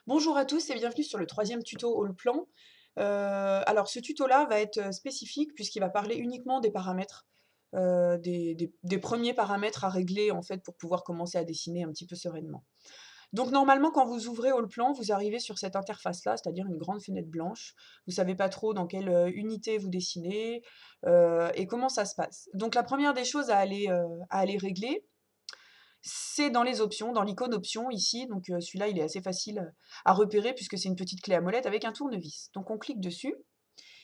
Bonjour à tous et bienvenue sur le troisième tuto All Plan. Alors ce tuto-là va être spécifique puisqu'il va parler uniquement des paramètres, des premiers paramètres à régler en fait pour pouvoir commencer à dessiner un petit peu sereinement. Donc normalement quand vous ouvrez All Plan, vous arrivez sur cette interface-là, c'est-à-dire une grande fenêtre blanche. Vous savez pas trop dans quelle unité vous dessinez et comment ça se passe. Donc la première des choses à aller régler, c'est dans les options, dans l'icône options ici, donc celui-là il est assez facile à repérer puisque c'est une petite clé à molette avec un tournevis. Donc on clique dessus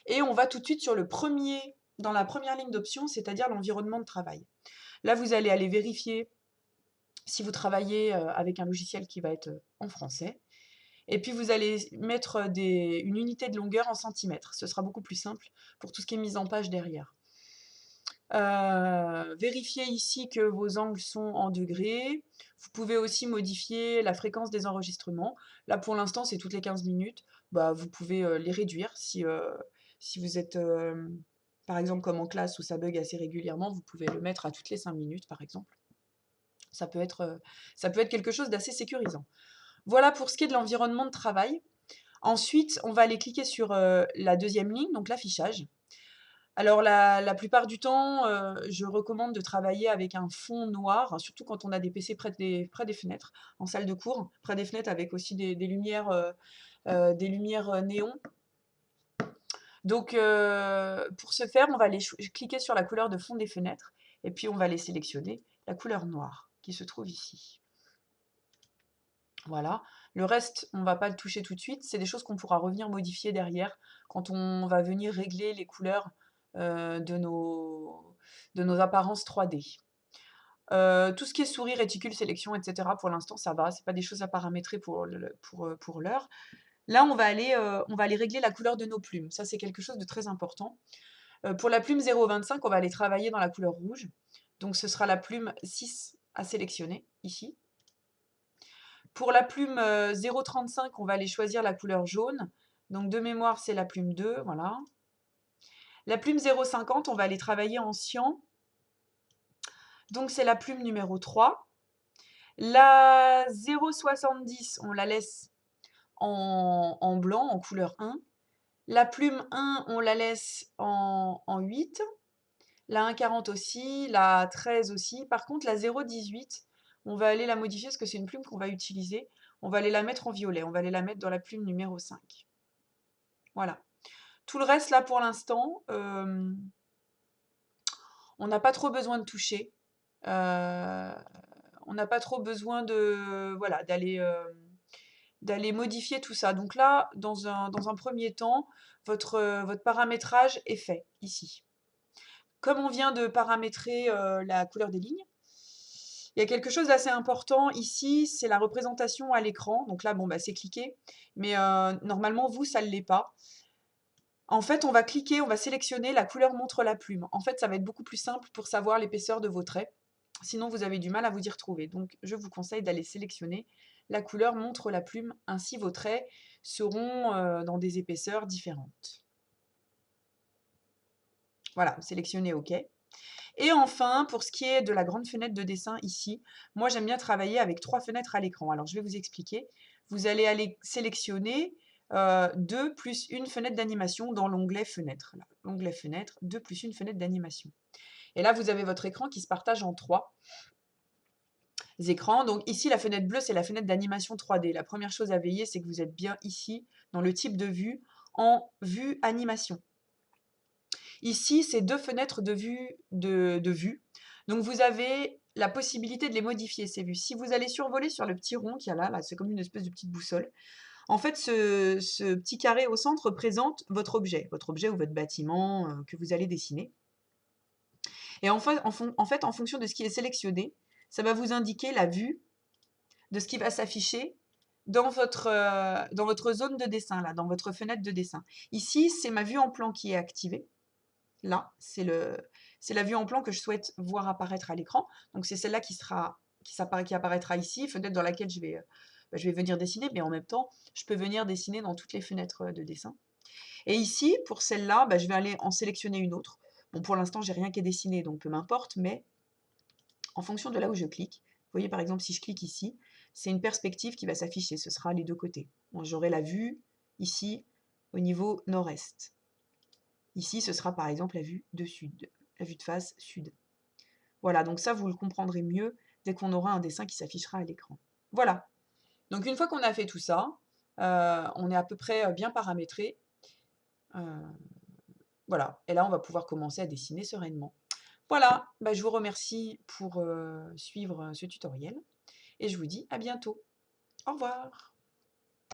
et on va tout de suite sur dans la première ligne d'options, c'est-à-dire l'environnement de travail. Là vous allez aller vérifier si vous travaillez avec un logiciel qui va être en français. Et puis vous allez mettre une unité de longueur en centimètres. Ce sera beaucoup plus simple pour tout ce qui est mise en page derrière. Vérifiez ici que vos angles sont en degrés. Vous pouvez aussi modifier la fréquence des enregistrements. Là, pour l'instant, c'est toutes les 15 minutes. Bah, vous pouvez les réduire si vous êtes, par exemple, comme en classe où ça bug assez régulièrement, vous pouvez le mettre à toutes les 5 minutes, par exemple. Ça peut être, euh, Ça peut être quelque chose d'assez sécurisant. Voilà pour ce qui est de l'environnement de travail. Ensuite, on va aller cliquer sur la deuxième ligne, donc l'affichage. Alors la plupart du temps, je recommande de travailler avec un fond noir, hein, surtout quand on a des PC près des fenêtres, en salle de cours, près des fenêtres avec aussi des lumières néons. Donc pour ce faire, on va aller cliquer sur la couleur de fond des fenêtres et puis on va aller sélectionner la couleur noire qui se trouve ici. Voilà. Le reste, on ne va pas le toucher tout de suite. C'est des choses qu'on pourra revenir modifier derrière quand on va venir régler les couleurs de nos apparences 3D. Tout ce qui est souris, réticule, sélection, etc. pour l'instant, ça va. C'est pas des choses à paramétrer pour l'heure. Là, on va aller régler la couleur de nos plumes. Ça, c'est quelque chose de très important. Pour la plume 0,25, on va aller travailler dans la couleur rouge. Donc, ce sera la plume 6 à sélectionner ici. Pour la plume 0,35, on va aller choisir la couleur jaune. Donc de mémoire, c'est la plume 2, voilà. La plume 0,50, on va aller travailler en cyan. Donc c'est la plume numéro 3. La 0,70, on la laisse en blanc, en couleur 1. La plume 1, on la laisse en 8. La 1,40 aussi, la 13 aussi. Par contre, la 0,18, on va aller la modifier parce que c'est une plume qu'on va utiliser. On va aller la mettre en violet. On va aller la mettre dans la plume numéro 5. Voilà. Tout le reste, là, pour l'instant, on n'a pas trop besoin de toucher. On n'a pas trop besoin voilà, d'aller modifier tout ça. Donc là, dans un premier temps, votre paramétrage est fait ici. Comme on vient de paramétrer la couleur des lignes, il y a quelque chose d'assez important ici, c'est la représentation à l'écran. Donc là, bon, bah, c'est cliqué, mais normalement, vous, ça ne l'est pas. En fait, on va cliquer, on va sélectionner la couleur montre la plume. En fait, ça va être beaucoup plus simple pour savoir l'épaisseur de vos traits. Sinon, vous avez du mal à vous y retrouver. Donc, je vous conseille d'aller sélectionner la couleur montre la plume. Ainsi, vos traits seront dans des épaisseurs différentes. Voilà, sélectionnez OK. Et enfin, pour ce qui est de la grande fenêtre de dessin ici, moi j'aime bien travailler avec 3 fenêtres à l'écran. Alors je vais vous expliquer. Vous allez aller sélectionner 2 plus une fenêtre d'animation dans l'onglet fenêtre. L'onglet fenêtre, 2 plus une fenêtre d'animation. Et là, vous avez votre écran qui se partage en 3 écrans. Donc ici, la fenêtre bleue, c'est la fenêtre d'animation 3D. La première chose à veiller, c'est que vous êtes bien ici, dans le type de vue, en vue animation. Ici, c'est 2 fenêtres de vue. Donc vous avez la possibilité de les modifier, ces vues. Si vous allez survoler sur le petit rond qu'il y a là, c'est comme une espèce de petite boussole. En fait, ce petit carré au centre représente votre objet ou votre bâtiment que vous allez dessiner. Et en fait, en fonction de ce qui est sélectionné, ça va vous indiquer la vue de ce qui va s'afficher dans votre zone de dessin, là, dans votre fenêtre de dessin. Ici, c'est ma vue en plan qui est activée. Là, c'est la vue en plan que je souhaite voir apparaître à l'écran. Donc c'est celle-là qui apparaîtra ici, fenêtre dans laquelle je vais venir dessiner, mais en même temps, je peux venir dessiner dans toutes les fenêtres de dessin. Et ici, pour celle-là, je vais aller en sélectionner une autre. Bon, pour l'instant, j'ai rien qui est dessiné, donc peu m'importe, mais en fonction de là où je clique, vous voyez par exemple si je clique ici, c'est une perspective qui va s'afficher, ce sera les deux côtés. Bon, j'aurai la vue ici au niveau nord-est. Ici, ce sera par exemple la vue de sud, la vue de face sud. Voilà, donc ça, vous le comprendrez mieux dès qu'on aura un dessin qui s'affichera à l'écran. Voilà. Donc une fois qu'on a fait tout ça, on est à peu près bien paramétré. Voilà. Et là, on va pouvoir commencer à dessiner sereinement. Voilà, bah, je vous remercie pour suivre ce tutoriel et je vous dis à bientôt. Au revoir.